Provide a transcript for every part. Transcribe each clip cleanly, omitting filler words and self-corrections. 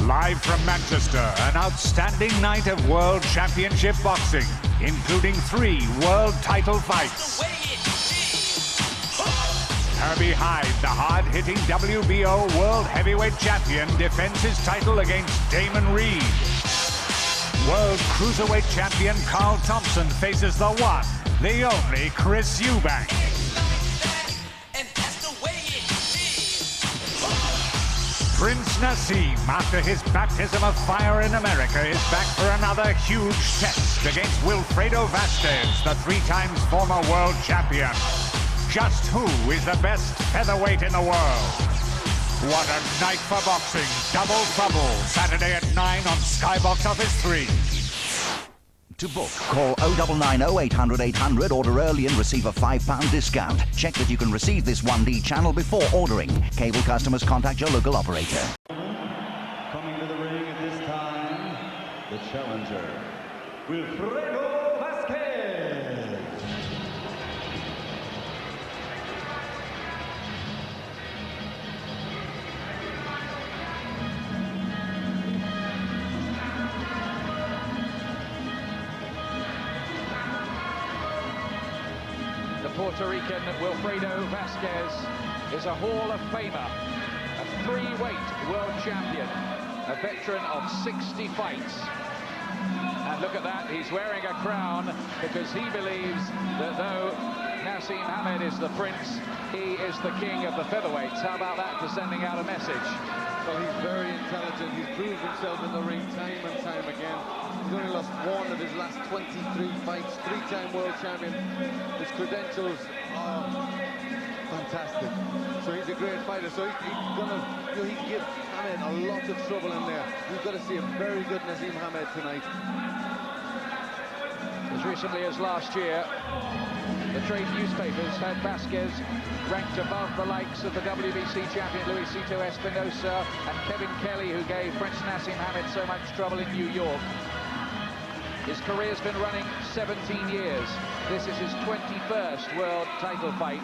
Live from Manchester, an outstanding night of World Championship boxing, including 3 world title fights. Herbie Hyde, the hard-hitting WBO World Heavyweight Champion, defends his title against Damon Reed. World Cruiserweight Champion Carl Thompson faces the one, the only Chris Eubank. Prince Naseem, after his baptism of fire in America, is back for another huge test against Wilfredo Vazquez, the 3 times former world champion. Just who is the best featherweight in the world? What a night for boxing. Double Trouble, Saturday at 9 on Sky Box Office 3. To book, call 0990 800 800, order early and receive a £5 discount. Check that you can receive this 1D channel before ordering. Cable customers contact your local operator. Coming to the ring at this time, the challenger, Wilfredo Vazquez. The Puerto Rican Wilfredo Vazquez is a Hall of Famer, a 3-weight world champion, a veteran of 60 fights. And look at that, he's wearing a crown because he believes that though Naseem Hamed is the prince, he is the king of the featherweights. How about that for sending out a message? Well, he's very intelligent. He's proved himself in the ring time and time again. He's only lost 1 of his last 23 fights, 3-time world champion. His credentials are fantastic. So he's a great fighter. So he's gonna, he can give Hamed a lot of trouble in there. You've got to see a very good Naseem Hamed tonight. As recently as last year, the trade newspapers had Vazquez ranked above the likes of the WBC champion Luisito Espinosa and Kevin Kelly, who gave Prince Naseem Hamed so much trouble in New York. His career's been running 17 years. This is his 21st world title fight.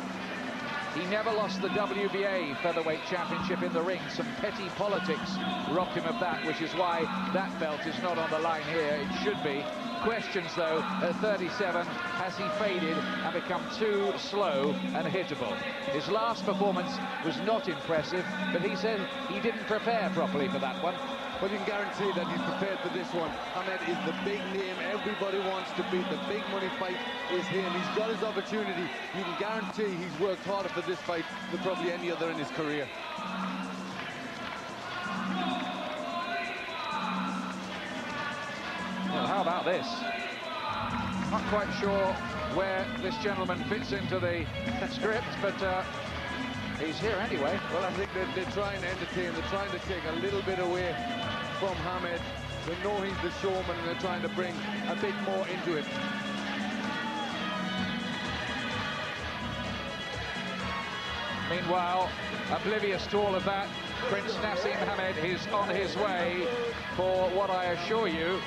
He never lost the WBA featherweight championship in the ring. Some petty politics robbed him of that, which is why that belt is not on the line here. It should be. Questions, though, at 37, has he faded and become too slow and hittable? His last performance was not impressive, but he said he didn't prepare properly for that one. But you can guarantee that he's prepared for this one. Hamed is the big name everybody wants to beat. The big money fight is him. He's got his opportunity. You can guarantee he's worked harder for this fight than probably any other in his career. Well, how about this? Not quite sure where this gentleman fits into the script, but he's here anyway. Well, I think they're trying to entertain. They're trying to take a little bit away from Hamed. They know he's the showman, and they're trying to bring a bit more into it. Meanwhile, oblivious to all of that, Prince Naseem Hamed is on his way for what I assure you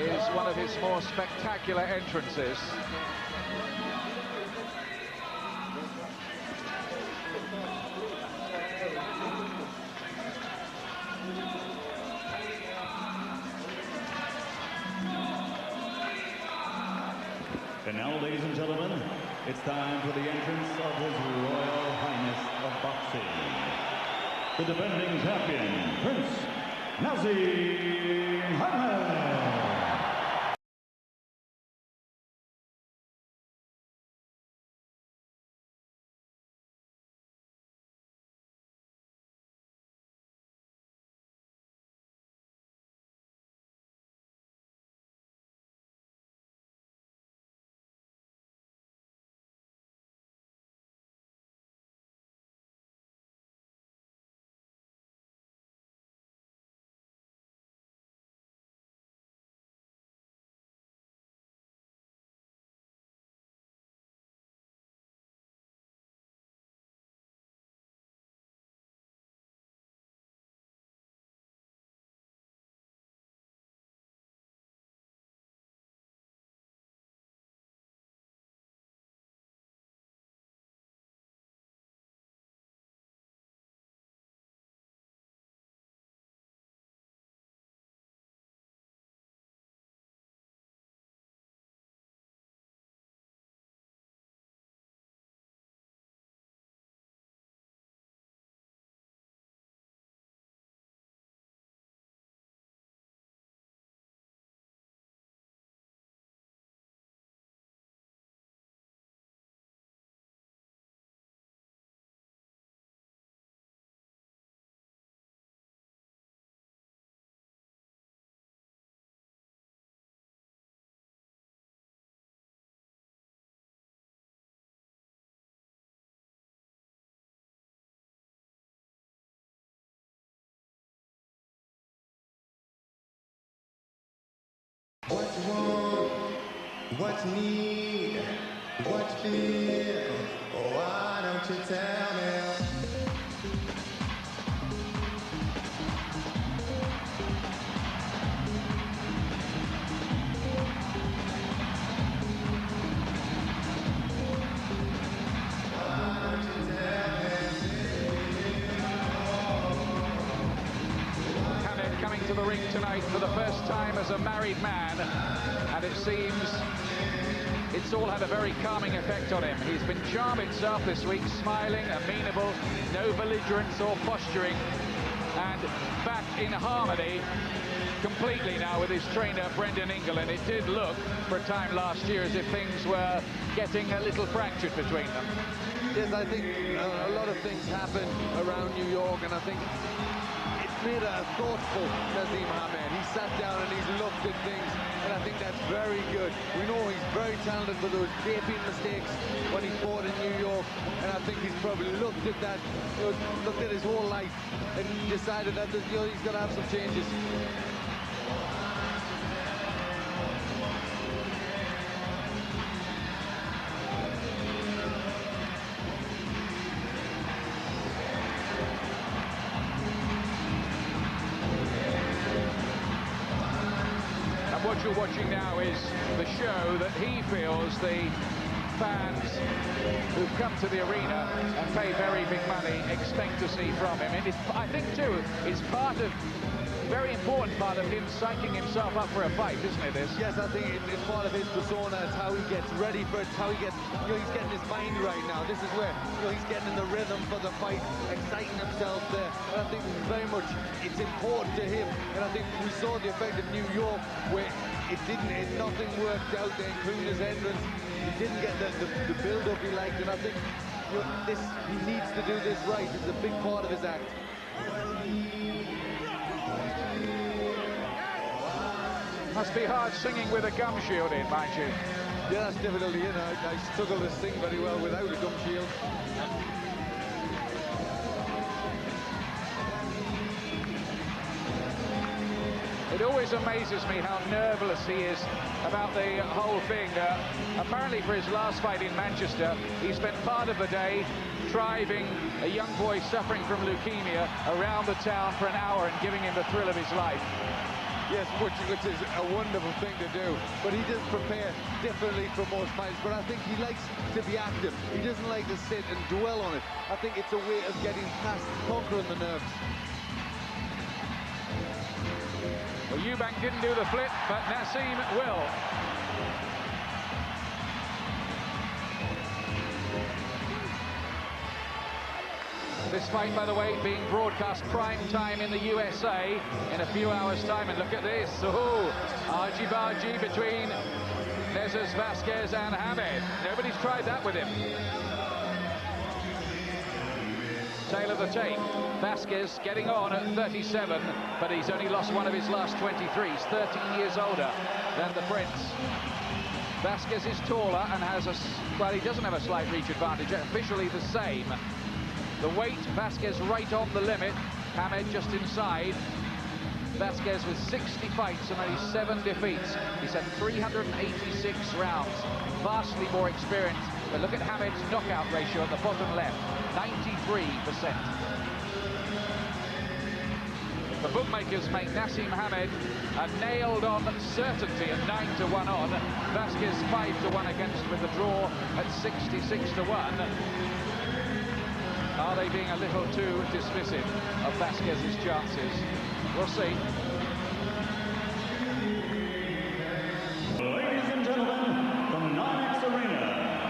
is one of his more spectacular entrances. And now, ladies and gentlemen, it's time for the entrance of His Royal Highness of Boxing, the defending champion, Prince Naseem Hamed. What you want, what you need, what you feel. Oh, why don't you tell me? Coming to the ring tonight for the first time as a married man, and it seems it's all had a very calming effect on him. He's been charm himself this week, smiling, amenable, no belligerence or posturing, and back in harmony completely now with his trainer Brendan Ingle. And it did look for a time last year as if things were getting a little fractured between them. Yes, I think a lot of things happen around New York, and I think made a thoughtful Naseem Hamed. He sat down and he's looked at things, and I think that's very good. We know he's very talented for those gaping mistakes when he fought in New York, and I think he's probably looked at that, looked at his whole life and decided that he's got to have some changes. What you're watching now is the show that he feels the fans who've come to the arena and pay very big money expect to see from him. And I think too, it's very important part of him psyching himself up for a fight, isn't it, this? Yes, I think it's part of his persona. It's how he gets ready for it. It's how he gets, he's getting his mind right now. This is where, he's getting in the rhythm for the fight, exciting himself there. And I think very much it's important to him. And I think we saw the effect of New York where nothing worked out there, including his entrance. He didn't get the build-up he liked. And I think he needs to do this right. It's a big part of his act. Must be hard singing with a gum shield in, mind you. Yeah, that's difficult. I struggle to sing very well without a gum shield. It always amazes me how nerveless he is about the whole thing. Apparently for his last fight in Manchester, he spent part of the day driving a young boy suffering from leukemia around the town for an hour and giving him the thrill of his life. Yes, which is a wonderful thing to do, but he does prepare differently from most fighters. But I think he likes to be active. He doesn't like to sit and dwell on it. I think it's a way of getting past, conquering the nerves. Well, Eubank didn't do the flip, but Naseem will. This fight, by the way, being broadcast prime time in the USA in a few hours' time. And look at this. Oh, argy-bargy between Vazquez and Hamed. Nobody's tried that with him. Tail of the tape. Vazquez getting on at 37, but he's only lost one of his last 23. He's 13 years older than the Prince. Vazquez is taller and has well, he doesn't have a slight reach advantage. Officially the same. The weight, Vazquez right on the limit. Hamed just inside. Vazquez with 60 fights and only 7 defeats. He's had 386 rounds. Vastly more experience. But look at Hamed's knockout ratio at the bottom left. 93%. The bookmakers make Naseem Hamed a nailed-on certainty at 9-1 on. Vazquez 5-1 against with the draw at 66-1. Are they being a little too dismissive of Vazquez's chances? We'll see. Ladies and gentlemen, from Knox Arena,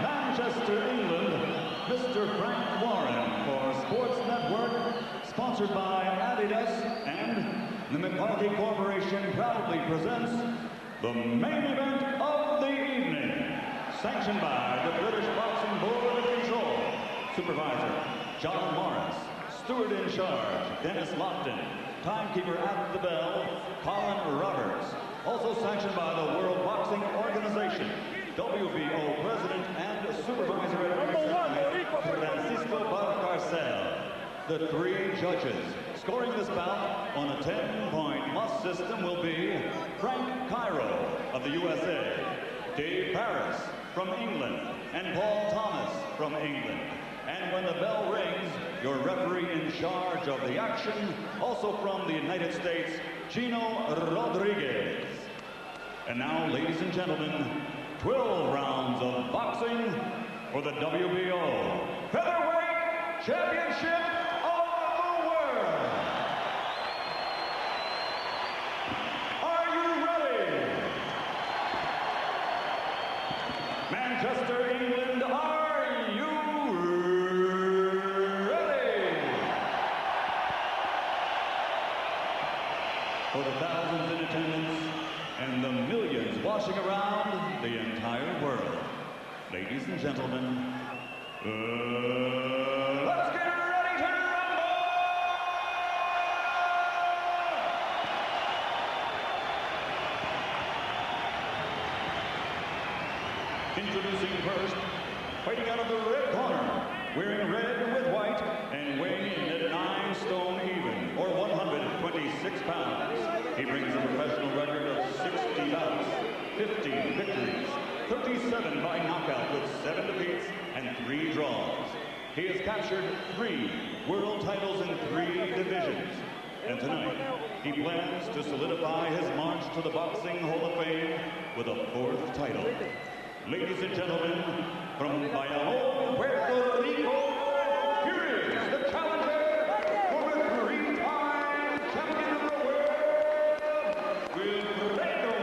Manchester, England, Mr. Frank Warren for Sports Network, sponsored by Adidas and the McCarthy Corporation, proudly presents the main event of the evening, sanctioned by the British Boxing Board of Control, Supervisor John Morris, Steward in charge Dennis Lofton, timekeeper at the bell Colin Roberts. Also sanctioned by the World Boxing Organization, WBO President and Supervisor at Francisco Barcarcel. The 3 judges scoring this bout on a 10-point cross system will be Frank Cairo of the USA, Dave Paris from England, and Paul Thomas from England. And when the bell rings, your referee in charge of the action, also from the United States, Gino Rodriguez. And now, ladies and gentlemen, 12 rounds of boxing for the WBO Featherweight Championship of the World. Are you ready? Manchester, England, are you ready? For the thousands in attendance and the millions watching around the entire world, ladies and gentlemen, let's get ready to rumble! Introducing first, fighting out of the red corner, wearing red with white and weighing in at 9 stone even, or 126 pounds. He brings a professional record of 60 bouts, 15 victories, 37 by knockout with 7 defeats and 3 draws. He has captured 3 world titles in 3 divisions. And tonight, he plans to solidify his march to the Boxing Hall of Fame with a 4th title. Ladies and gentlemen, from Bayamón, Puerto Rico, here is the challenger for the 3-time champion of the world, Wilfredo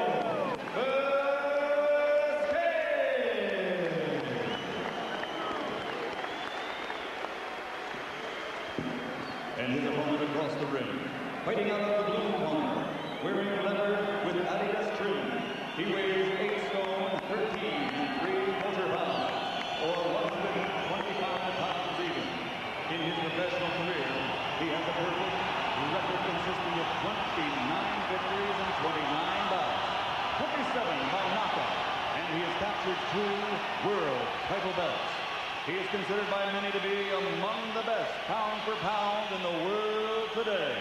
Vazquez. And his opponent across the ring, fighting out of the blue corner, wearing leather with Adidas trim. He weighs 8 stone, 13 and 3/4 pounds, or 125 pounds even. In his professional career, he has a perfect record consisting of 29 victories and 29 bouts, 27 by knockout, and he has captured 2 world title belts. He is considered by many to be among the best pound for pound in the world today.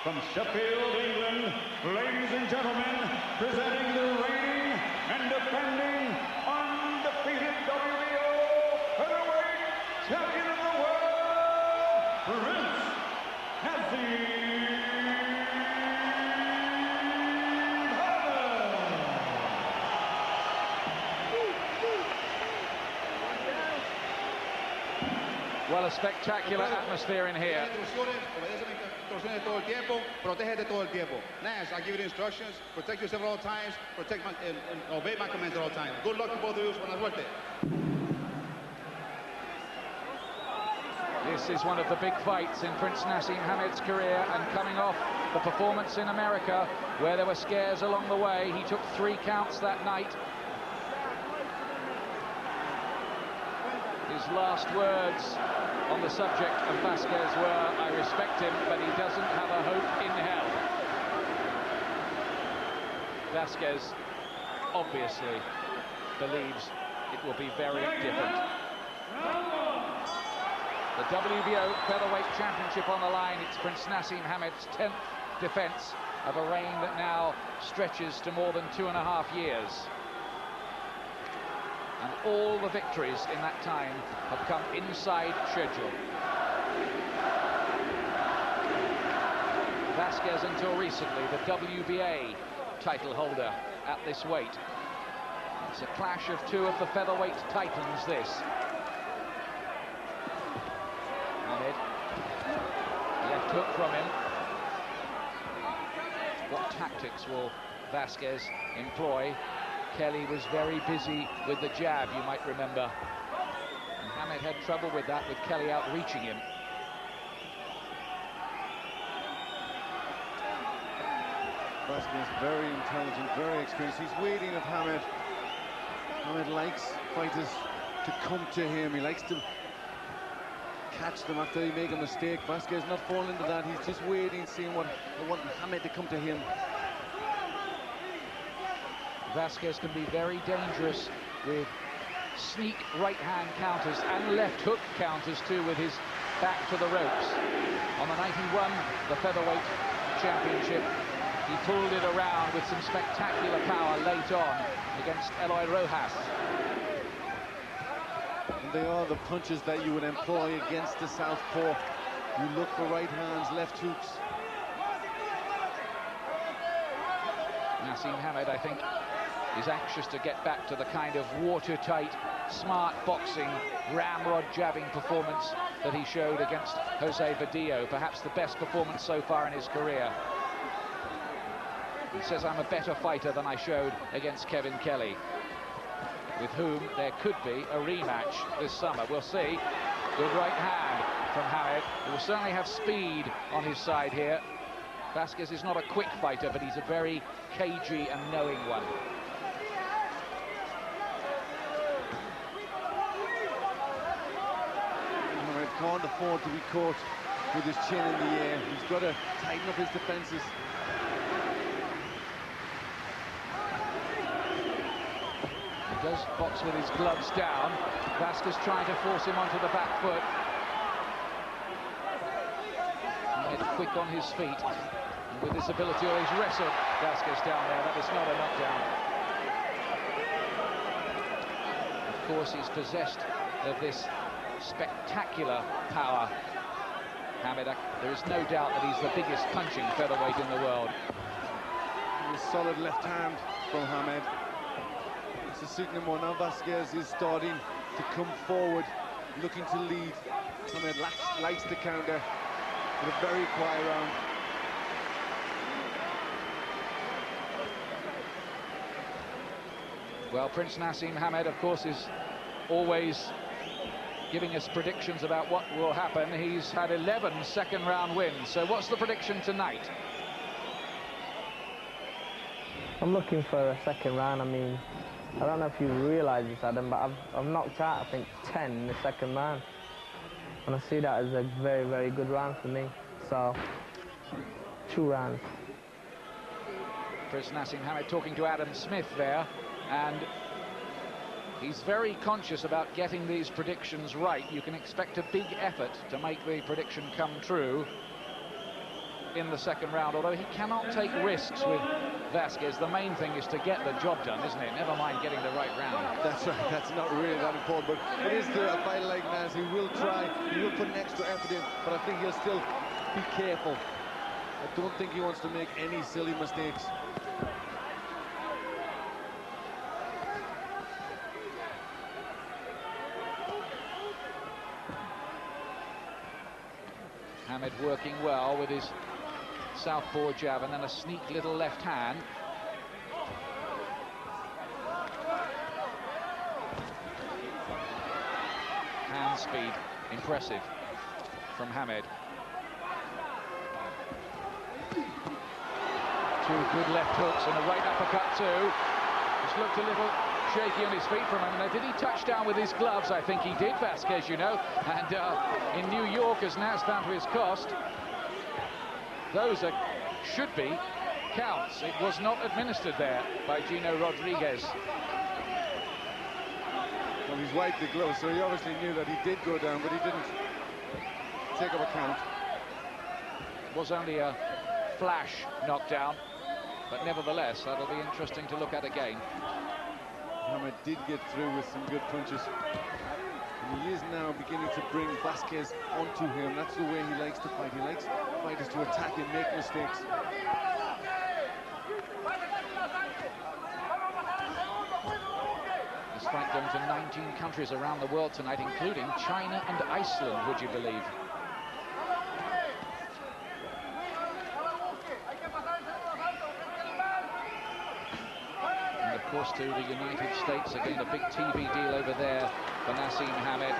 From Sheffield, England, ladies and gentlemen, presenting the reigning and defending undefeated WBO Featherweight Champion of the World, Prince Naseem. Well, a spectacular atmosphere in here. Instrucciones todo el tiempo, protégete todo el tiempo. Nash, I give you the instructions, protect yourself at all times, protect my, and obey my commands at all times. Good luck to both of you. Buena suerte. This is one of the big fights in Prince Naseem Hamed's career, and coming off the performance in America, where there were scares along the way, he took 3 counts that night. His last words on the subject of Vazquez were, "I respect him, but he doesn't have a hope in hell." Vazquez obviously believes it will be very different. The WBO Featherweight Championship on the line. It's Prince Naseem Hamed's 10th defense of a reign that now stretches to more than 2.5 years. And all the victories in that time have come inside schedule. Vazquez, until recently, the WBA title holder at this weight. It's a clash of 2 of the featherweight titans, this. Hamed, left hook from him. What tactics will Vazquez employ? Kelly was very busy with the jab, you might remember. And Hamed had trouble with that, with Kelly outreaching him. Vazquez, very intelligent, very experienced. He's waiting of Hamed. Hamed likes fighters to come to him. He likes to catch them after they make a mistake. Vazquez not falling into that. He's just waiting, seeing what Hamed to come to him. Vazquez can be very dangerous with sneak right-hand counters and left hook counters too, with his back to the ropes. On the night he won the featherweight championship, he pulled it around with some spectacular power late on against Eloy Rojas. And they are the punches that you would employ against the southpaw. You look for right hands, left hooks. Naseem Hamed, I think, is anxious to get back to the kind of watertight, smart boxing, ramrod jabbing performance that he showed against Jose Vadillo, perhaps the best performance so far in his career. He says, I'm a better fighter than I showed against Kevin Kelly, with whom there could be a rematch this summer. We'll see. Good right hand from Hamed. He will certainly have speed on his side here. Vazquez is not a quick fighter, but he's a very cagey and knowing one. Hamed can't afford to be caught with his chin in the air. He's got to tighten up his defenses. He does box with his gloves down. Vazquez trying to force him onto the back foot. Hamed quick on his feet. And with this ability, he's wrestled Vazquez down there. That was not a knockdown. Of course, he's possessed of this spectacular power. Hamed, there is no doubt that he's the biggest punching featherweight in the world. A solid left hand from Hamed. It's a suiting him more now. Vazquez is starting to come forward, looking to lead. Hamed likes the counter with a very quiet round. Well, Prince Naseem Hamed, of course, is always giving us predictions about what will happen. He's had 11 second-round wins. So what's the prediction tonight? I'm looking for a second round. I mean, I don't know if you realise this, Adam, but I've knocked out, I think, 10 in the second round. And I see that as a very, very good round for me. So, 2 rounds. Prince Naseem Hamed talking to Adam Smith there, and he's very conscious about getting these predictions right. You can expect a big effort to make the prediction come true in the second round, although he cannot take risks with Vazquez. The main thing is to get the job done, isn't it? Never mind getting the right round. That's right, that's not really that important, but it is a fighter like Naz. He will try, he will put an extra effort in, but I think he'll still be careful. I don't think he wants to make any silly mistakes. Hamed working well with his southpaw jab and then a sneak little left hand. Hand speed, impressive from Hamed. 2 good left hooks and a right uppercut too. Just looked a little shaky on his feet for a moment. Now, did he touch down with his gloves? I think he did, Vazquez, you know. And in New York, as Naz found to his cost, those should be counts. It was not administered there by Gino Rodriguez. Well, he's wiped the gloves, so he obviously knew that he did go down, but he didn't take up a count. It was only a flash knockdown, but nevertheless, that'll be interesting to look at again. Hamed did get through with some good punches. And he is now beginning to bring Vazquez onto him. That's the way he likes to fight. He likes fighters to attack and make mistakes. This fight going to 19 countries around the world tonight, including China and Iceland, would you believe? And of course, to the United States, again, a big TV deal over there for Naseem Hamed.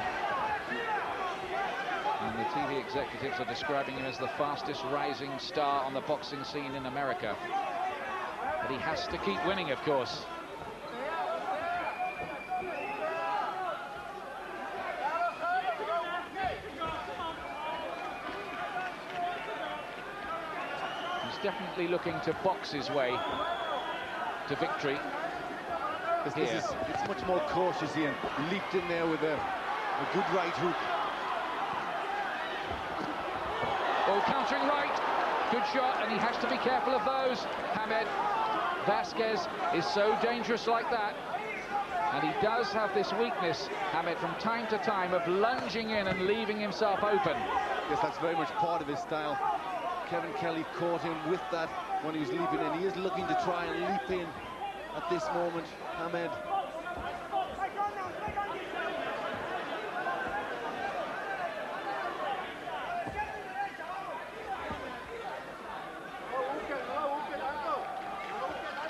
And the TV executives are describing him as the fastest rising star on the boxing scene in America. But he has to keep winning, of course. He's definitely looking to box his way to victory. It's much more cautious here. He leaped in there with a good right hook. Oh, countering right. Good shot, and he has to be careful of those. Hamed. Vazquez is so dangerous like that. And he does have this weakness, Hamed, from time to time of lunging in and leaving himself open. Yes, that's very much part of his style. Kevin Kelly caught him with that when he was leaping in. He is looking to try and leap in at this moment, Hamed.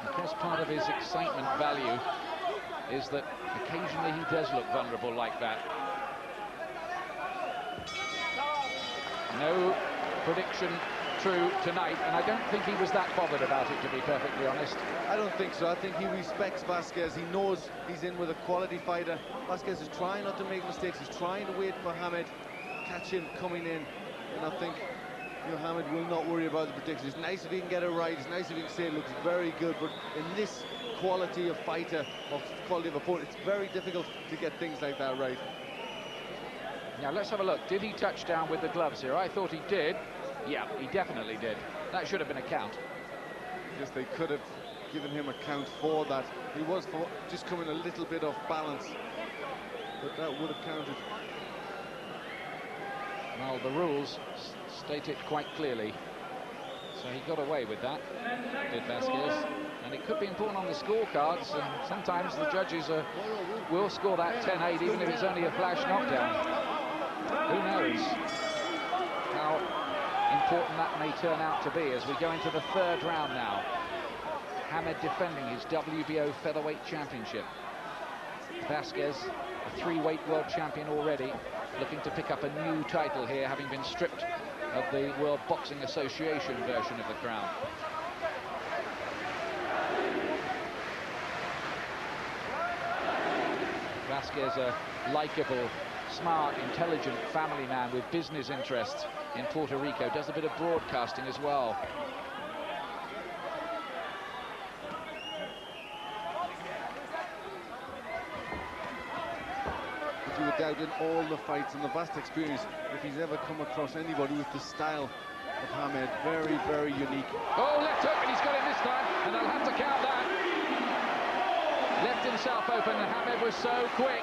I guess part of his excitement value is that occasionally he does look vulnerable like that. No prediction true tonight, and I don't think he was that bothered about it, to be perfectly honest. I don't think so. I think he respects Vazquez. He knows he's in with a quality fighter. Vazquez is trying not to make mistakes. He's trying to wait for Hamed, catch him coming in, and I think Hamed will not worry about the prediction. It's nice if he can get it right. It's nice if he can say it looks very good, but in this quality of fighter, of quality of opponent, it's very difficult to get things like that right. Now let's have a look. Did he touch down with the gloves here? I thought he did. Yeah, he definitely did. That should have been a count. Yes, they could have given him a count for that. He was just coming a little bit off balance, but that would have counted. Well, the rules state it quite clearly. So he got away with that, did Vazquez. And it could be important on the scorecards, and sometimes the judges will score that 10-8, even if it's only a flash knockdown. Who knows how important that may turn out to be as we go into the third round now. Hamed defending his WBO featherweight championship. Vazquez, a 3-weight world champion already, looking to pick up a new title here, having been stripped of the World Boxing Association version of the crown. Vazquez, a likeable, smart, intelligent family man with business interests in Puerto Rico, does a bit of broadcasting as well. If you were doubting all the fights and the vast experience, if he's ever come across anybody with the style of Hamed, very, very unique. Oh, left hook, and he's got it this time, and they'll have to count that. Left himself open, and Hamed was so quick.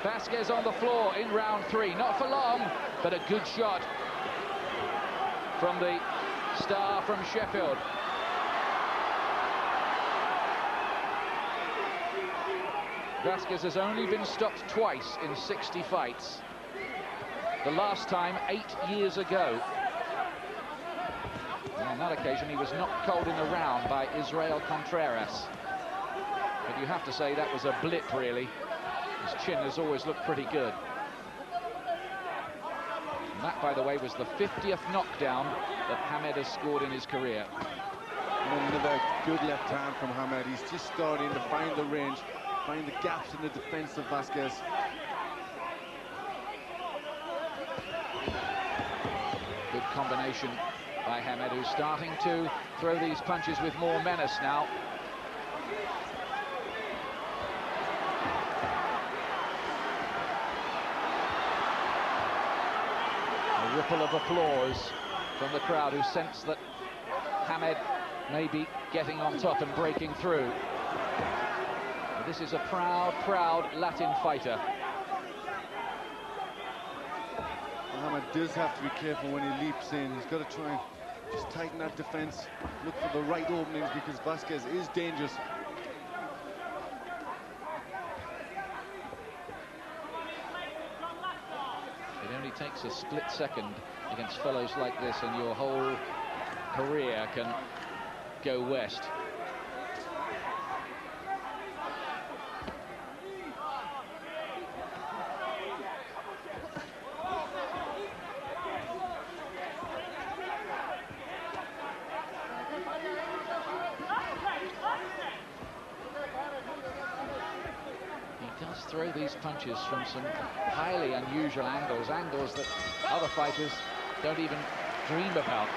Vazquez on the floor in round 3. Not for long, but a good shot from the star from Sheffield. Vazquez has only been stopped twice in 60 fights. The last time 8 years ago. And on that occasion he was knocked cold in the round by Israel Contreras. But you have to say that was a blip, really. His chin has always looked pretty good. And that, by the way, was the 50th knockdown that Hamed has scored in his career. And another good left hand from Hamed. He's just starting to find the range, find the gaps in the defense of Vazquez. Good combination by Hamed, who's starting to throw these punches with more menace now. A ripple of applause from the crowd, who sense that Hamed may be getting on top and breaking through. But this is a proud, proud Latin fighter. Hamed does have to be careful when he leaps in. He's got to try and just tighten that defense, look for the right openings, because Vazquez is dangerous. It only takes a split second against fellows like this and your whole career can go west. Throw these punches from some highly unusual angles that other fighters don't even dream about.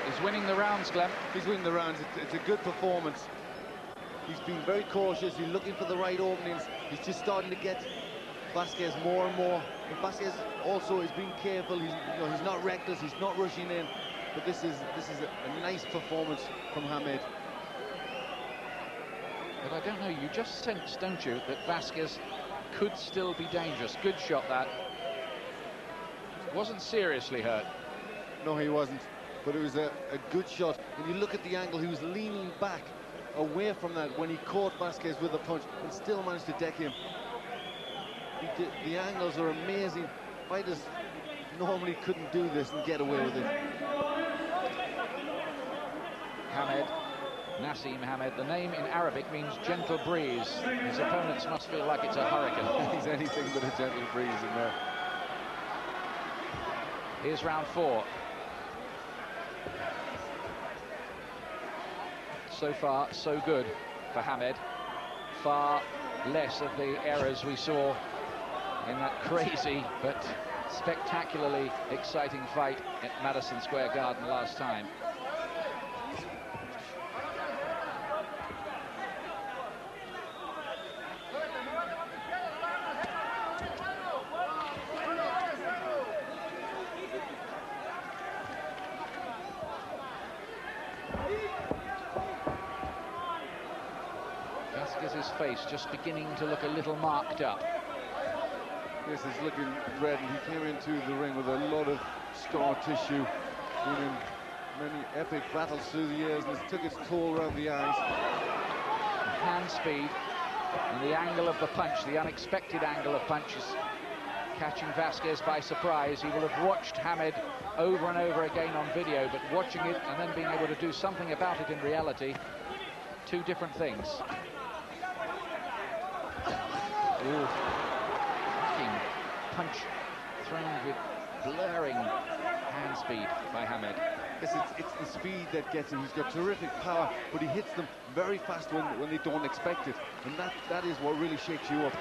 He's winning the rounds, Glenn. He's winning the rounds. It's a good performance. He's been very cautious. He's looking for the right openings. He's just starting to get Vazquez more and more And Vazquez also is being careful. He's not reckless. He's not rushing in. But this is a nice performance from Hamed. But I don't know, you just sense, don't you, that Vazquez could still be dangerous. Good shot, that. Wasn't seriously hurt. No, he wasn't. But it was a good shot. When you look at the angle, he was leaning back away from that when he caught Vazquez with a punch and still managed to deck him. The angles are amazing. Fighters normally couldn't do this and get away with it. Hamed, Naseem Hamed. The name in Arabic means gentle breeze. His opponents must feel like it's a hurricane. He's anything but a gentle breeze in there. Here's round 4. So far, so good for Hamed. Far less of the errors we saw in that crazy but spectacularly exciting fight at Madison Square Garden last time. Vazquez's face just beginning to look a little marked up. Yes, he's looking red, and he came into the ring with a lot of scar tissue. Been in many epic battles through the years, and it took its toll around the eyes. Hand speed and the angle of the punch, the unexpected angle of punches, catching Vazquez by surprise. He will have watched Hamed over and over again on video, but watching it and then being able to do something about it in reality, two different things. Ooh. Punch thrown with blurring hand speed by Hamed. Yes, it's the speed that gets him. He's got terrific power, but he hits them very fast when they don't expect it, and that is what really shakes you up.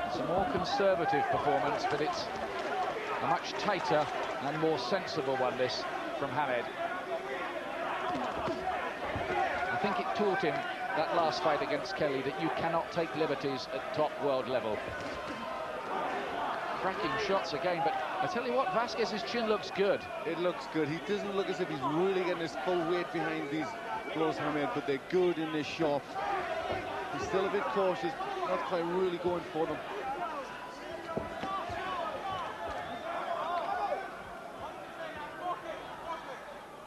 It's a more conservative performance, but it's a much tighter and more sensible one, this, from Hamed. I think it taught him, that last fight against Kelly, that you cannot take liberties at top world level. Cracking shots again, but I tell you what, Vazquez's chin looks good. It looks good. He doesn't look as if he's really getting his full weight behind these blows, Hamed, but they're good and they're sharp. He's still a bit cautious, not quite really going for them.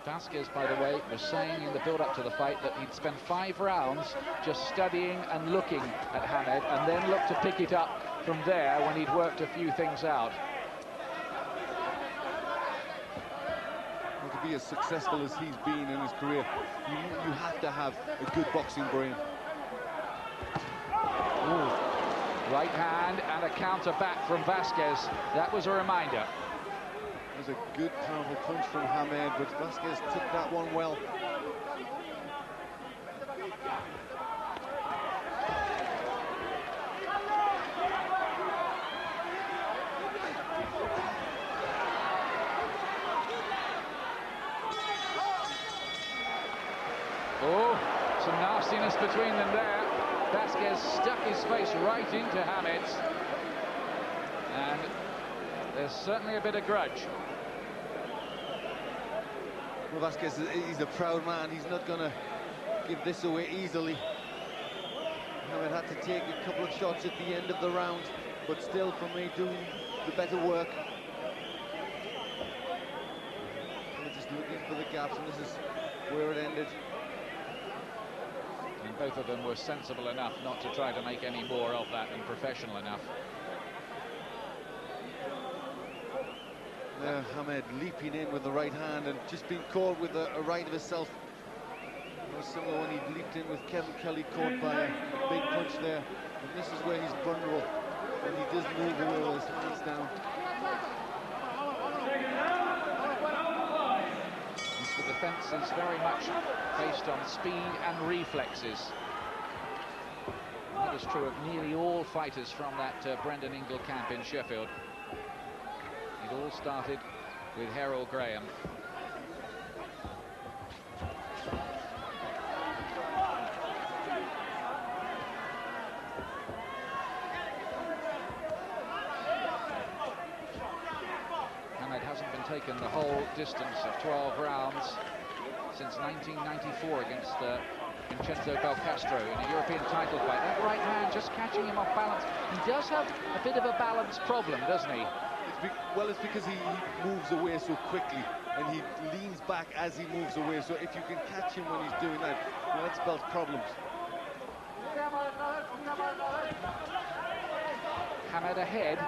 Vazquez, by the way, was saying in the build-up to the fight that he'd spent 5 rounds just studying and looking at Hamed, and then looked to pick it up from there when he'd worked a few things out. Well, to be as successful as he's been in his career, you have to have a good boxing brain. Ooh. Right hand and a counter back from Vazquez. That was a reminder. It was a good, powerful punch from Hamed, but Vazquez took that one well. Oh, some nastiness between them there. Vazquez stuck his face right into Hamed's. And there's certainly a bit of grudge. Well, Vazquez, he's a proud man. He's not going to give this away easily. Hamed had to take a couple of shots at the end of the round, but still, for me, doing the better work. We're just looking for the gaps, and this is where it ended. And both of them were sensible enough not to try to make any more of that, and professional enough. Hamed leaping in with the right hand and just being caught with a right of himself. It was similar when he leaped in with Kevin Kelly, caught by a big punch there. And this is where he's vulnerable, when he does move away with his hands down. The defence is very much based on speed and reflexes. That was true of nearly all fighters from that Brendan Ingle camp in Sheffield. It all started with Harold Graham. taken the whole distance of 12 rounds since 1994 against Vincenzo Belcastro in a European title fight. That right hand just catching him off balance. He does have a bit of a balance problem, doesn't he? Well, it's because he moves away so quickly, and he leans back as he moves away. So if you can catch him when he's doing that, well, that spells problems. Hamed ahead,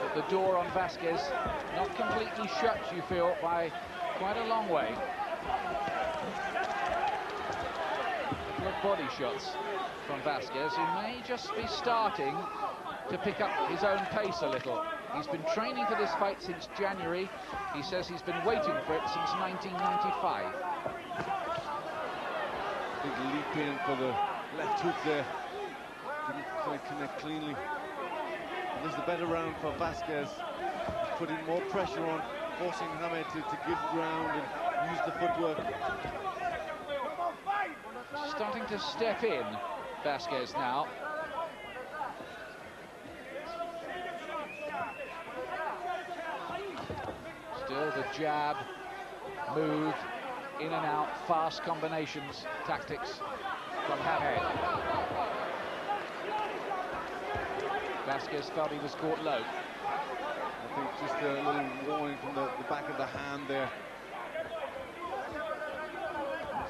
but the door on Vazquez not completely shut, you feel, by quite a long way. Good body shots from Vazquez, who may just be starting to pick up his own pace a little. He's been training for this fight since January. He says he's been waiting for it since 1995. Big leap in for the left hook there. Didn't quite connect cleanly. And this is a better round for Vazquez. He's putting more pressure on, forcing Hamed to give ground and use the footwork. Starting to step in, Vazquez now. Still the jab, move, in and out, fast combinations, tactics from Hamed. Vazquez felt he was caught low. I think just a little warning from the back of the hand there.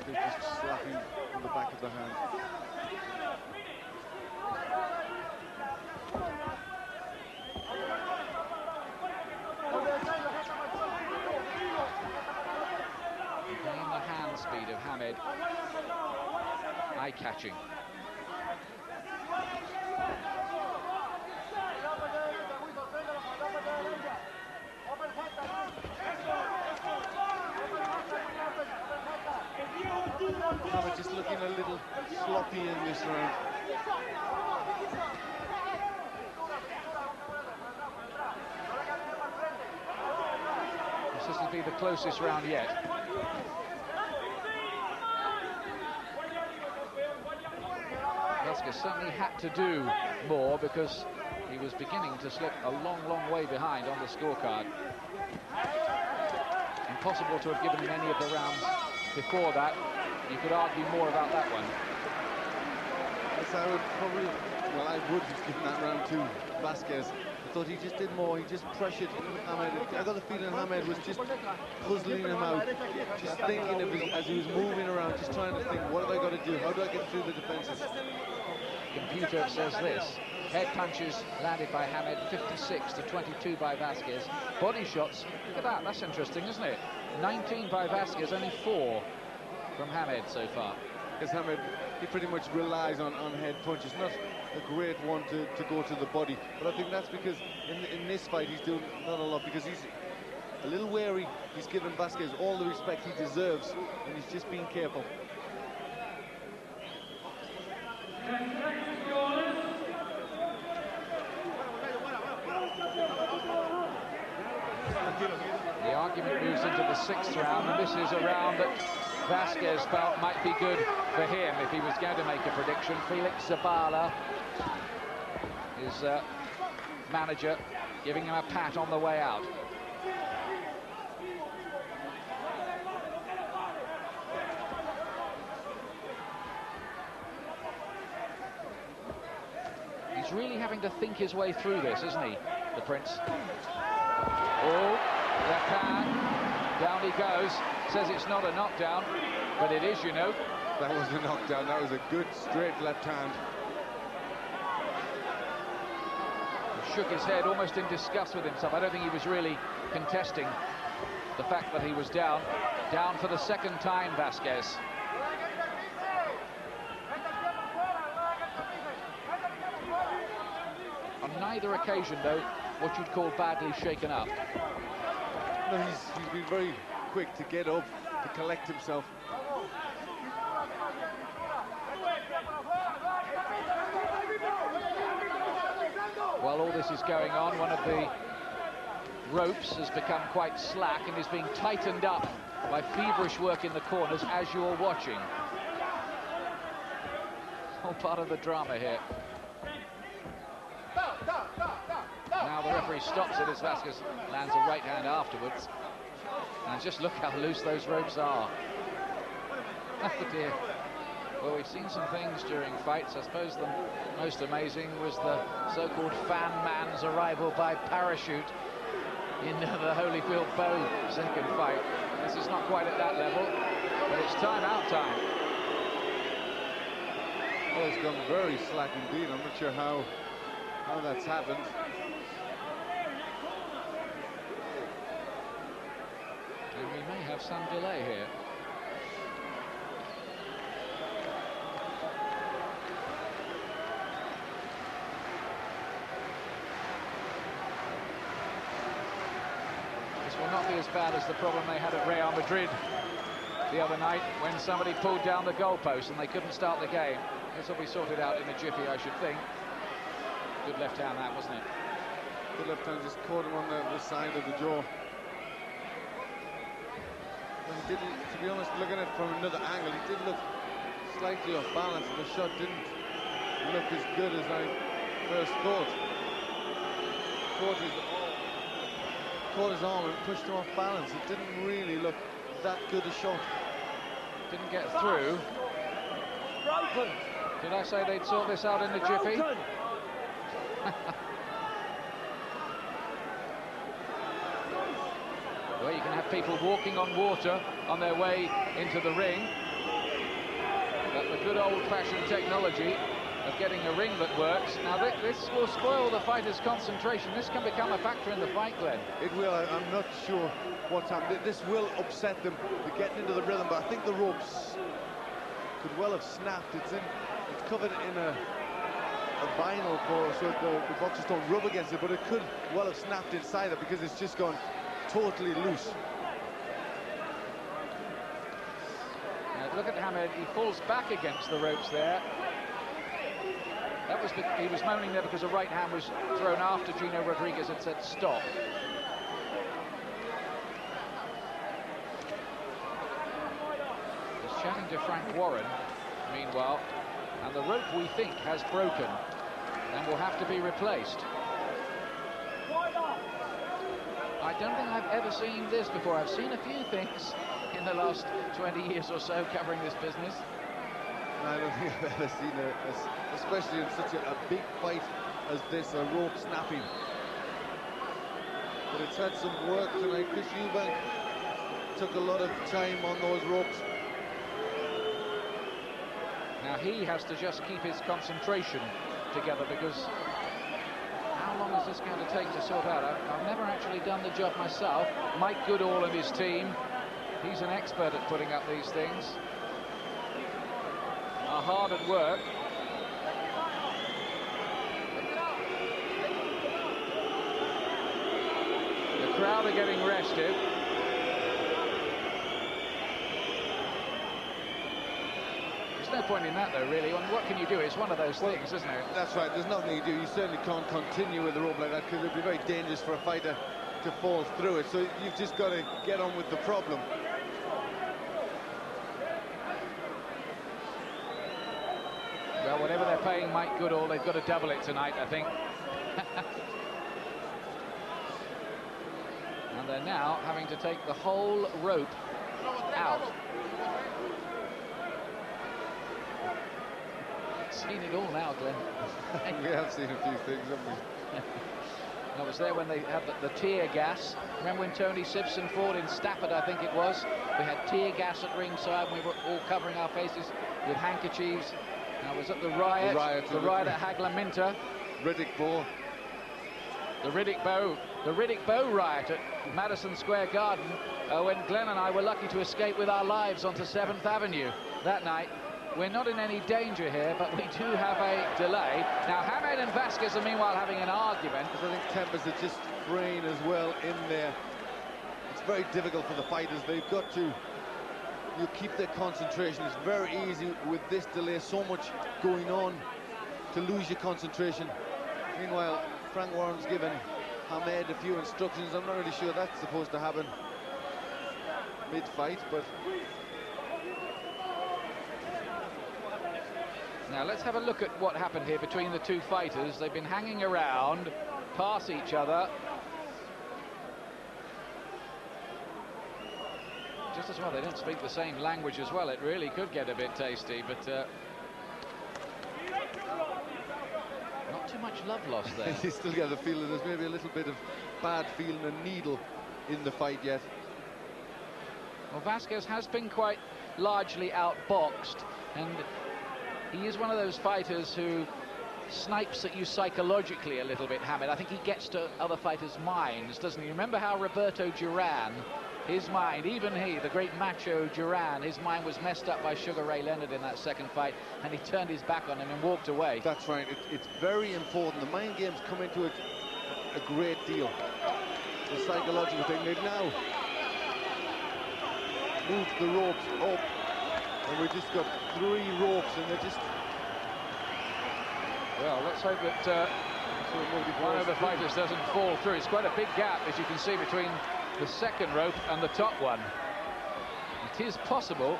Just slapping from the back of the hand. Again, the hand speed of Hamed, eye-catching. Hamed just looking a little sloppy in this round. This will be the closest round yet. Vazquez certainly had to do more because he was beginning to slip a long, long way behind on the scorecard. Impossible to have given him any of the rounds before that. You could argue more about that one. Yes, I would probably, well, I would have given that round to Vazquez. I thought he just did more. He just pressured Hamed. I got the feeling Hamed was just puzzling him out, just thinking of his, as he was moving around, just trying to think, what have I got to do? How do I get through the defenses? Computer says this. Head punches landed by Hamed, 56 to 22 by Vazquez. Body shots, look at that, that's interesting, isn't it? 19 by Vazquez, only 4 from Hamed so far. Because Hamed, he pretty much relies on head punches. Not a great one to go to the body, but I think that's because in this fight he's doing not a lot, because he's a little wary. He's given Vazquez all the respect he deserves, and he's just being careful. The argument moves into the 6th round, and this is a round that Vazquez felt might be good for him if he was going to make a prediction. Felix Zabala, his manager, giving him a pat on the way out. He's really having to think his way through this, isn't he, the Prince? Oh, left hand, down he goes. Says it's not a knockdown, but it is, you know. That was a knockdown. That was a good straight left hand. He shook his head almost in disgust with himself. I don't think he was really contesting the fact that he was down. Down for the 2nd time, Vazquez. On neither occasion, though, what you'd call badly shaken up. No, he's been very quick to get up, to collect himself. While all this is going on, one of the ropes has become quite slack and is being tightened up by feverish work in the corners as you're watching. All part of the drama here. Now the referee stops it as Vazquez lands a right hand afterwards. And just look how loose those ropes are. Oh dear. Well, we've seen some things during fights. I suppose the most amazing was the so-called fan man's arrival by parachute in the Holyfield Bow second fight. This is not quite at that level, but it's time-out time. Well, it's gone very slack indeed. I'm not sure how that's happened. And we may have some delay here. This will not be as bad as the problem they had at Real Madrid the other night when somebody pulled down the goalpost and they couldn't start the game. This will be sorted out in a jiffy, I should think. Good left hand, that, wasn't it? Good left hand, just caught him on the side of the jaw. Well, he didn't, to be honest, looking at it from another angle, he did look slightly off balance. The shot didn't look as good as I first thought. Caught his arm and pushed him off balance. It didn't really look that good a shot. Didn't get through. Did I say they'd sort this out in a jiffy? Well, you can have people walking on water on their way into the ring. But the good old-fashioned technology of getting a ring that works. Now, this will spoil the fighter's concentration. This can become a factor in the fight, Glenn. It will. I'm not sure what's happened. This will upset them. They're getting into the rhythm, but I think the ropes could well have snapped. It's covered in a vinyl so the boxers don't rub against it, but it could well have snapped inside it because it's just gone totally loose. Now, look at Hamed. He falls back against the ropes there. That was he was moaning there because a right hand was thrown after Gino Rodriguez had said stop. He's chatting to Frank Warren, meanwhile, and the rope, we think, has broken and will have to be replaced. I don't think I've ever seen this before. I've seen a few things in the last 20 years or so covering this business. I don't think I've ever seen especially in such a big fight as this, a rope snapping. But it's had some work tonight. Chris Eubank took a lot of time on those ropes. Now he has to just keep his concentration together, because how long is this going to take to sort out? I've never actually done the job myself. Mike Goodall and his team, he's an expert at putting up these things. Are hard at work. The crowd are getting rested. There's no point in that, though, really. What can you do? It's one of those things, isn't it? That's right. There's nothing you do. You certainly can't continue with the rope like that, because it'd be very dangerous for a fighter to fall through it. So you've just got to get on with the problem. Well, whatever they're paying Mike Goodall, they've got to double it tonight, I think. And they're now having to take the whole rope out. Seen it all now, Glenn. We have seen a few things, haven't we? I was there when they had the tear gas. Remember when Tony Simpson fought in Stafford, I think it was? We had tear gas at ringside, and we were all covering our faces with handkerchiefs. I was at the riot at Hagla-Minter. Riddick Bowe. The Riddick Bowe riot at Madison Square Garden, when Glenn and I were lucky to escape with our lives onto 7th Avenue that night. We're not in any danger here, but we do have a delay. Now, Hamed and Vazquez are meanwhile having an argument. I think tempers are just fraying as well in there. It's very difficult for the fighters. They've got to keep their concentration. It's very easy with this delay, so much going on, to lose your concentration. Meanwhile, Frank Warren's given Hamed a few instructions. I'm not really sure that's supposed to happen mid-fight, but... Now let's have a look at what happened here between the two fighters. They've been hanging around, pass each other. just as well they don't speak the same language as well. It really could get a bit tasty, but not too much love lost there. You still get the feeling there's maybe a little bit of bad feeling and needle in the fight yet. Well, Vazquez has been quite largely outboxed, and he is one of those fighters who snipes at you psychologically a little bit, Hamed. I think he gets to other fighters' minds, doesn't he? Remember how Roberto Duran, his mind, even he, the great macho Duran, his mind was messed up by Sugar Ray Leonard in that second fight, and he turned his back on him and walked away. That's right. It's very important. The mind games come into it a great deal. The psychological thing. They've now moved the ropes up, and we've just got 3 ropes, and they're just... Well, let's hope that one of the fighters doesn't fall through. It's quite a big gap, as you can see, between the second rope and the top one. It is possible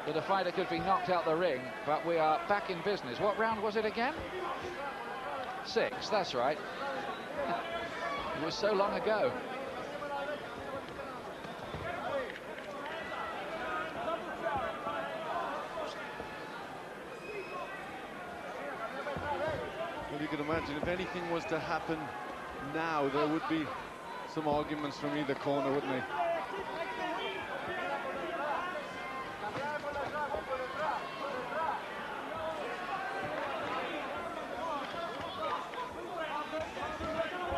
that a fighter could be knocked out the ring, but we are back in business. What round was it again? 6, that's right. It was so long ago. Well, you can imagine if anything was to happen now, there would be some arguments from either corner, wouldn't they?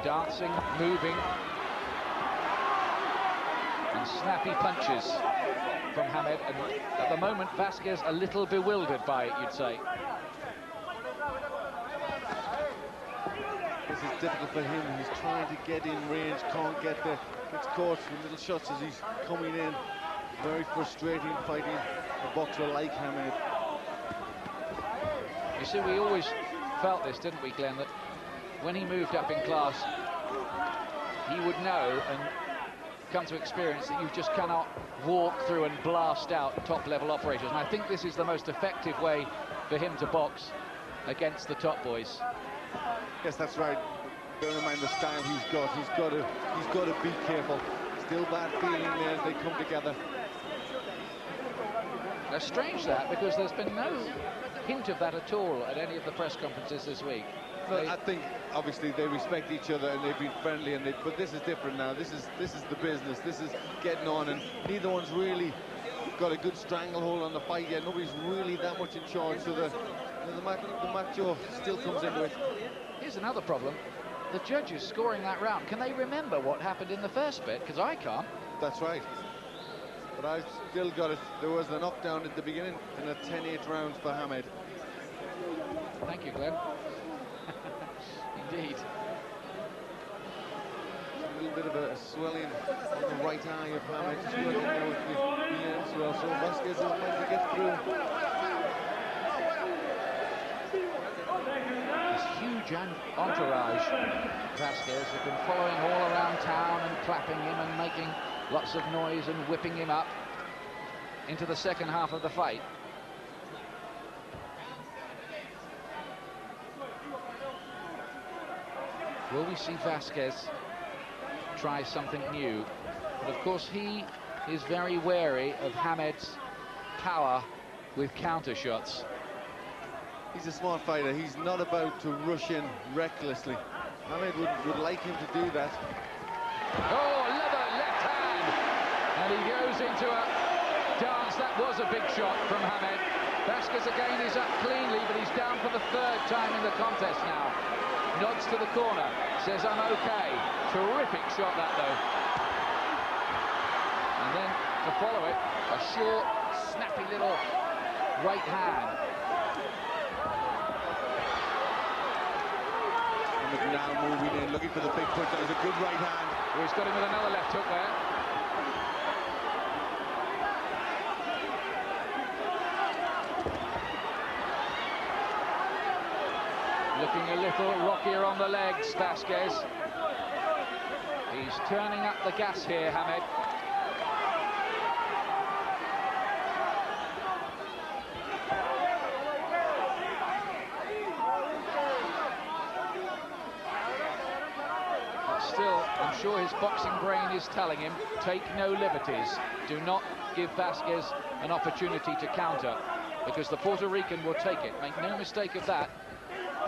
Dancing, moving, and snappy punches from Hamed. And at the moment, Vazquez a little bewildered by it, you'd say. This is difficult for him. He's trying to get in range, can't get there. Gets caught with little shots as he's coming in. Very frustrating fighting a boxer like Hamed. You see, we always felt this, didn't we, Glenn, that when he moved up in class, he would know and come to experience that you just cannot walk through and blast out top-level operators. And I think this is the most effective way for him to box against the top boys. Yes, that's right. Bear in mind the style he's got. He's got to be careful. Still bad feeling there as they come together. Now, strange that, because there's been no hint of that at all at any of the press conferences this week. No, I think obviously they respect each other and they've been friendly, and but this is different now. This is the business. This is getting on, and neither one's really got a good stranglehold on the fight yet. Nobody's really that much in charge, so the macho still comes into it. Here's another problem. The judges scoring that round, can they remember what happened in the first bit? Because I can't. That's right. But I've still got it. There was a knockdown at the beginning and a 10-8 round for Hamed. Thank you, Glenn. Indeed. A little bit of a swelling on the right eye of Hamed. Just working now with the ends well. So Vazquez is meant to get through. Huge entourage, Vazquez, have been following all around town and clapping him and making lots of noise and whipping him up into the second half of the fight. Will we see Vazquez try something new? But of course he is very wary of Hamed's power with counter shots. He's a smart fighter. He's not about to rush in recklessly. Hamed would like him to do that. Oh, leather left hand! And he goes into a dance. That was a big shot from Hamed. Vazquez again is up cleanly, but he's down for the 3rd time in the contest now. Nods to the corner, says I'm okay. Terrific shot that though. And then to follow it, a short, snappy little right hand. Now moving in, looking for the big punch. That was a good right hand. Oh, he's got him with another left hook there. Looking a little rockier on the legs, Vazquez. He's turning up the gas here, Hamed. Still, I'm sure his boxing brain is telling him, take no liberties. Do not give Vazquez an opportunity to counter, because the Puerto Rican will take it. Make no mistake of that.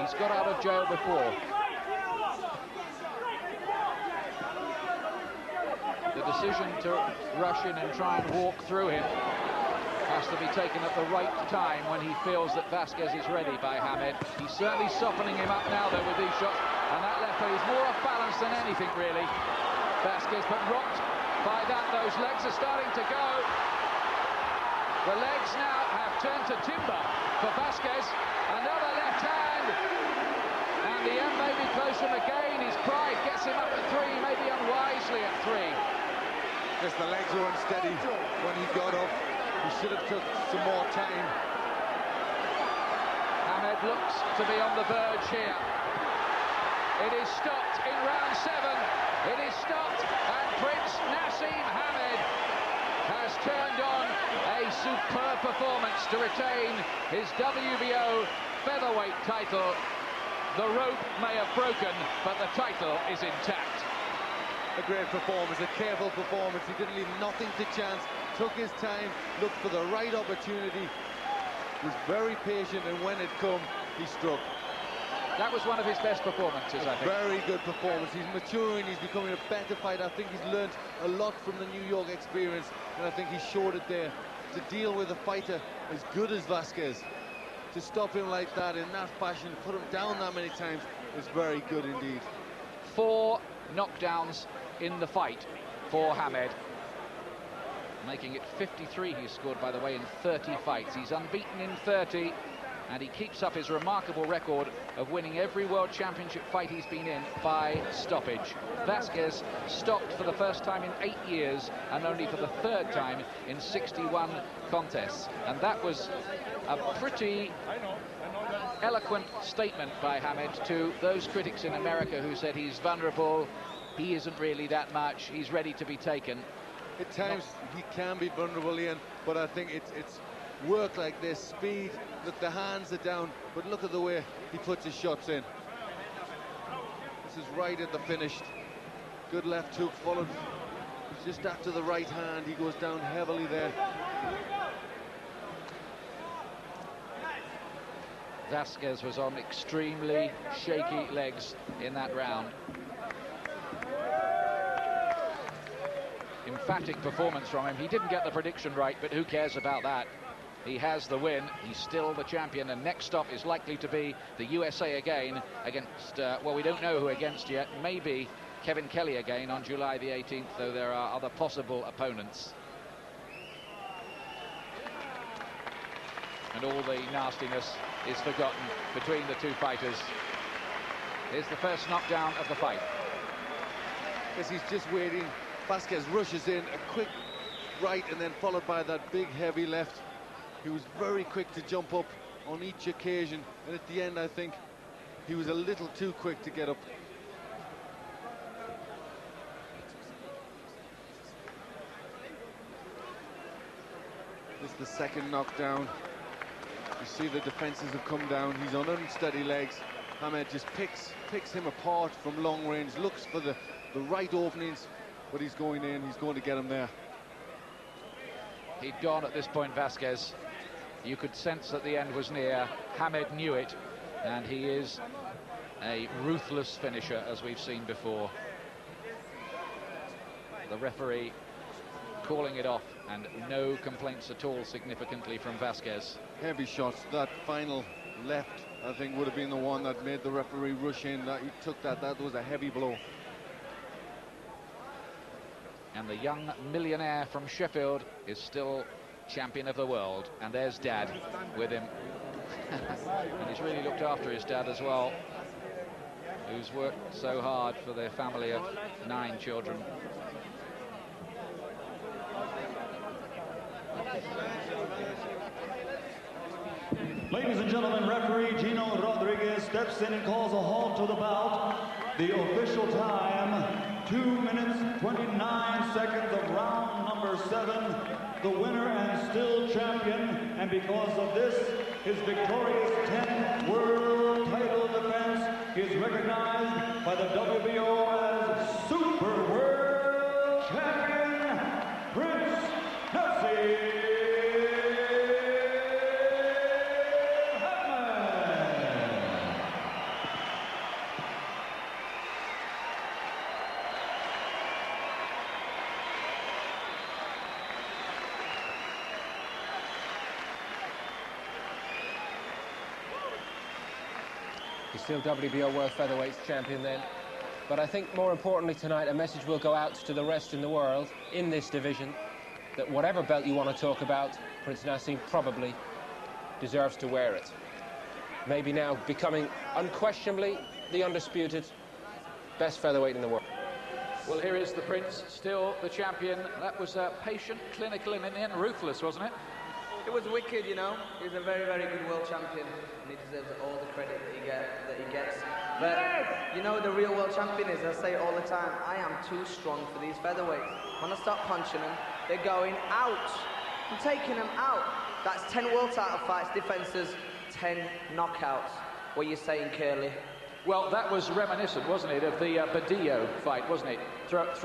He's got out of jail before. The decision to rush in and try and walk through him has to be taken at the right time when he feels that Vazquez is ready by Hamed. He's certainly softening him up now, though, with these shots. And that left foot is more off balance than anything, really. Vazquez, but rocked by that. Those legs are starting to go. The legs now have turned to timber for Vazquez. Another left hand. And the end may be close from again. His pride gets him up at 3, maybe unwisely at 3. Just the legs were unsteady when he got up. He should have took some more time. Hamed looks to be on the verge here. It is stopped in round 7. It is stopped, and Prince Naseem Hamed has turned on a superb performance to retain his WBO featherweight title. The rope may have broken, but the title is intact. A great performance, a careful performance. He didn't leave nothing to chance, took his time, looked for the right opportunity, was very patient, and when it come, he struck. That was one of his best performances, I think. Very good performance. He's maturing, he's becoming a better fighter. I think he's learned a lot from the New York experience, and I think he showed it there. To deal with a fighter as good as Vazquez, to stop him like that in that fashion, put him down that many times, is very good indeed. 4 knockdowns in the fight for Hamed, making it 53 he's scored, by the way, in 30 fights. He's unbeaten in 30, and he keeps up his remarkable record of winning every World Championship fight he's been in by stoppage. Vazquez stopped for the first time in 8 years, and only for the 3rd time in 61 contests. And that was a pretty eloquent statement by Hamed to those critics in America who said he's vulnerable, he isn't really that much, he's ready to be taken. At times he can be vulnerable, Ian, but I think it's work like this, speed. Look, the hands are down, but look at the way he puts his shots in. This is right at the finish. Good left hook, followed just after the right hand. He goes down heavily there. Vazquez was on extremely shaky legs in that round. Emphatic performance from him. He didn't get the prediction right, but who cares about that? He has the win. He's still the champion, and next stop is likely to be the USA again against, well, we don't know who against yet. Maybe Kevin Kelly again on July the 18th, though there are other possible opponents. And all the nastiness is forgotten between the two fighters. Here's the first knockdown of the fight. Yes, he's just waiting. Vazquez rushes in, a quick right, and then followed by that big heavy left. He was very quick to jump up on each occasion, and at the end I think he was a little too quick to get up. This is the second knockdown. You see the defenses have come down. He's on unsteady legs. Hamed just picks him apart from long range, looks for the right openings, but he's going in, he's going to get him there. He'd gone at this point, Vazquez. You could sense that the end was near. Hamed knew it, and he is a ruthless finisher, as we've seen before. The referee calling it off, and no complaints at all significantly from Vazquez. Heavy shots. That final left, I think, would have been the one that made the referee rush in. That he took that was a heavy blow. And the young millionaire from Sheffield is still champion of the world, and there's Dad with him. And he's really looked after his dad as well, who's worked so hard for their family of 9 children. Ladies and gentlemen, referee Gino Rodriguez steps in and calls a halt to the bout. The official time, 2 minutes, 29 seconds of round number 7. The winner and still champion, and because of this, his victorious 10th world title defense is recognized by the WBO as Super World Champion, Prince Naseem. He's still WBO World Featherweight champion then. But I think more importantly tonight, a message will go out to the rest in the world in this division that whatever belt you want to talk about, Prince Naseem probably deserves to wear it. Maybe now becoming unquestionably the undisputed best featherweight in the world. Well, here is the Prince, still the champion. That was patient, clinical, and in the end ruthless, wasn't it? It was wicked, you know. He's a very, very good world champion, and he deserves all the credit that he gets. But you know, the real world champion is, I say it all the time, I am too strong for these featherweights. When I start punching them, they're going out. I'm taking them out. That's 10 world title fights, defenses, 10 knockouts. What are you saying, Curly? Well, that was reminiscent, wasn't it, of the Badillo fight, wasn't it?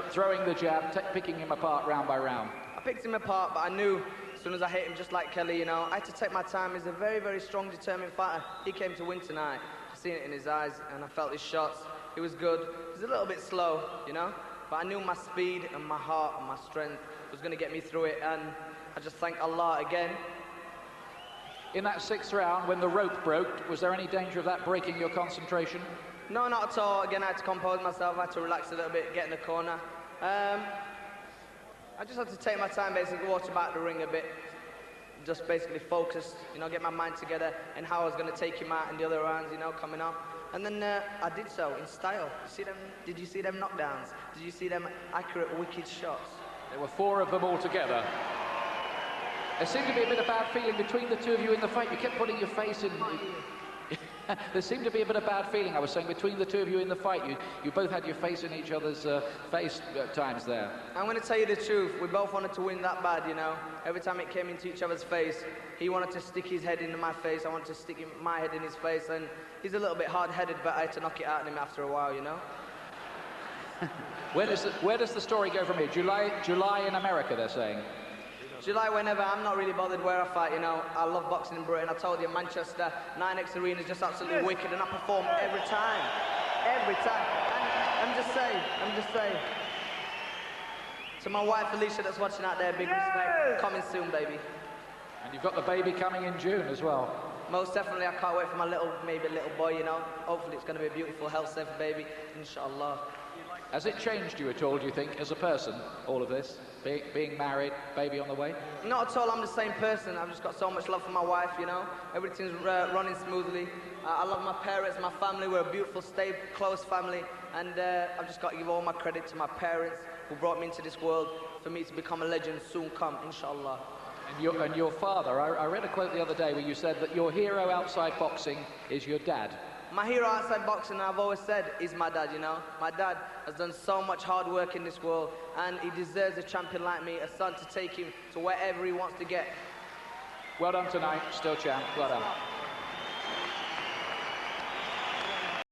Throwing the jab, picking him apart round by round. I picked him apart, but I knew as soon as I hit him, just like Kelly, you know, I had to take my time. He's a very, very strong, determined fighter. He came to win tonight. I've seen it in his eyes, and I felt his shots. He was good. He's a little bit slow, you know, but I knew my speed and my heart and my strength was going to get me through it, and I just thank Allah again. In that 6th round, when the rope broke, was there any danger of that breaking your concentration? No, not at all. Again, I had to compose myself. I had to relax a little bit, get in the corner. I just had to take my time, basically, watch about the ring a bit. Just basically focus, you know, get my mind together and how I was going to take him out in the other rounds, you know, coming up. And then I did so in style. See them? Did you see them knockdowns? Did you see them accurate, wicked shots? There were 4 of them all together. There seemed to be a bit of bad feeling between the two of you in the fight. You kept putting your face in. There seemed to be a bit of bad feeling, I was saying, between the two of you in the fight. You both had your face in each other's face at times there. I'm going to tell you the truth. We both wanted to win that bad, you know. Every time it came into each other's face, he wanted to stick his head into my face. I wanted to stick my head in his face. And he's a little bit hard-headed, but I had to knock it out of him after a while, you know. Where does the story go from here? July in America, they're saying. July, whenever. I'm not really bothered where I fight, you know. I love boxing in Britain. I told you, Manchester, 9X Arena is just absolutely wicked, and I perform every time. Every time. And I'm just saying. To my wife, Alicia, that's watching out there, big respect. Coming soon, baby. And you've got the baby coming in June as well. Most definitely, I can't wait for my little boy, you know. Hopefully it's going to be a beautiful, health-safe baby, inshallah. Has it changed you at all, do you think, as a person, all of this? Being married, baby on the way? Not at all, I'm the same person. I've just got so much love for my wife, you know. Everything's running smoothly. I love my parents, my family. We're a beautiful, stable, close family. And I've just got to give all my credit to my parents who brought me into this world for me to become a legend soon come, inshallah. And your father, I read a quote the other day where you said that your hero outside boxing is your dad. My hero outside boxing, I've always said, is my dad, you know. My dad has done so much hard work in this world, and he deserves a champion like me, a son to take him to wherever he wants to get. Well done tonight, still champ, well done.